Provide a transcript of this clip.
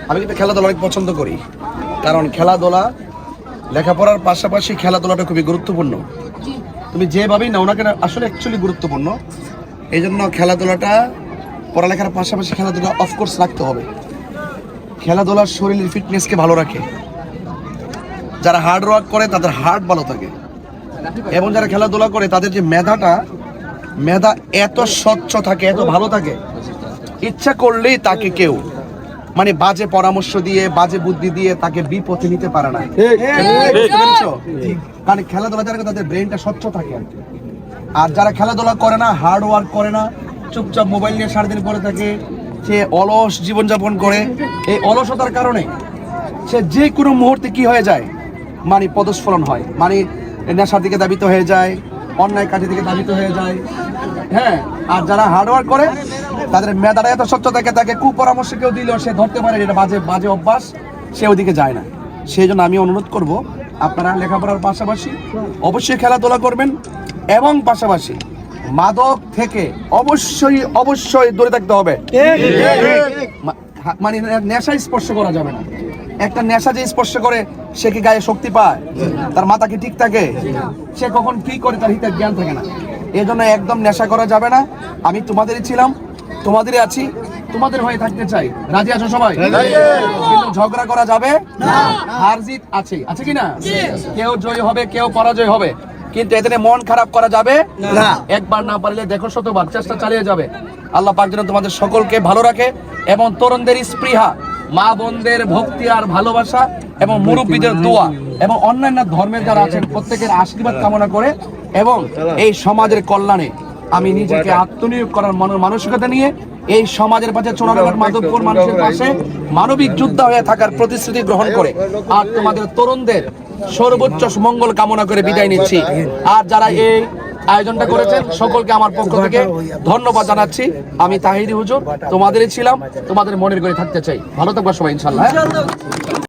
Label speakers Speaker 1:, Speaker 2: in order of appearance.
Speaker 1: আমি কিন্তু খেলাধুলা অনেক পছন্দ করি, কারণ খেলাধুলা লেখাপড়ার পাশাপাশি খেলাধুলাটা খুবই গুরুত্বপূর্ণ। তুমি যেভাবেই নাও না কেন আসলে অ্যাকচুয়ালি গুরুত্বপূর্ণ। এই জন্য খেলাধুলাটা পড়ালেখার পাশাপাশি খেলাধুলা অফকোর্স রাখতে হবে। খেলাধুলা শরীরের ফিটনেসকে ভালো রাখে। যারা হার্ড ওয়ার্ক করে তাদের হার্ট ভালো থাকে, এবং যারা খেলাধুলা করে তাদের যে মেধা এত স্বচ্ছ থাকে, এত ভালো থাকে, ইচ্ছা করলেই তাকে কেউ মানে বাজে পরামর্শ দিয়ে, বাজে বুদ্ধি দিয়ে তাকে বিপথে নিতে পারে না। কারণ খেলাধুলা যারা তাদের ব্রেনটা স্বচ্ছ থাকে। আর যারা খেলাধুলা করে না, হার্ড ওয়ার্ক করে না, চুপচাপ মোবাইল নিয়ে সারাদিন পরে থাকে, সে অলস জীবনযাপন করে। এই অলসতার কারণে সে যে কোনো মুহূর্তে কি হয়ে যায়, মানে পদস্খলন হয়, মানে নেশার দিকে দাবিত হয়ে যায়, অন্যায় কাজের দিকে দাবিত হয়ে যায়। হ্যাঁ, আর যারা হার্ডওয়ার্ক করে তাদের মেধাটা এত স্বচ্ছ থাকে, তাকে কুপরামর্শ কেউ দিলেও সে ধরতে পারে এটা বাজে অভ্যাস, সে ওইদিকে যায় না। সেই জন্য আমি অনুরোধ করব, আপনারা লেখাপড়ার পাশাপাশি অবশ্যই খেলাধুলা করবেন, এবং পাশাপাশি মাদক থেকে অবশ্যই দূরে থাকতে হবে। মানে নেশা স্পর্শ করা যাবে না। একটা নেশা যে স্পর্শ করে সে কি গায়ে শক্তি পায়, তার মাথা কি ঠিক থাকে, সে কখন কি করে তার হিতের জ্ঞান থাকে না। এই জন্য একদম নেশা করা যাবে না। আমি তোমাদেরই ছিলাম, তোমাদেরই আছি, তোমাদের হয়ে থাকতে চাই। রাজি আছো সবাই? কিন্তু ঝগড়া করা যাবে না। হার জিত আছে কি না? কেউ জয় হবে, কেউ পরাজয় হবে, কিন্তু এখানে মন খারাপ করা যাবে না। একবার না পারলে দেখো শতবার চেষ্টা চালিয়ে যাবে। আল্লাহ পাক যেন তোমাদের সকলকে ভালো রাখে, এবং তরুণদের স্পৃহা, মা বোনদের ভক্তি আর ভালোবাসা, এবং মুরব্বীদের দোয়া, এবং অন্যান্য ধর্মের যারা আছেন প্রত্যেকের আশীর্বাদ কামনা করে, এবং এই সমাজের কল্যাণে আমি নিজেকে আত্মনিয়োগ করার মানসিকতা নিয়ে এই সমাজের পাশে, চুনারঘাট মাধবপুর মানুষের পাশে মানবিক যোদ্ধা হয়ে থাকার প্রতিশ্রুতি গ্রহণ করে, আর তোমাদের তরুণদের সর্বোচ্চ মঙ্গল কামনা করে বিদায় নিচ্ছি। আর যারা এই আয়োজনটা করেছেন সকলকে আমার পক্ষ থেকে ধন্যবাদ জানাচ্ছি। আমি তাহিরি হুজুর, তোমাদেরই ছিলাম, তোমাদের মনের করে থাকতে চাই। ভালো থাকবা সবাই ইনশাআল্লাহ।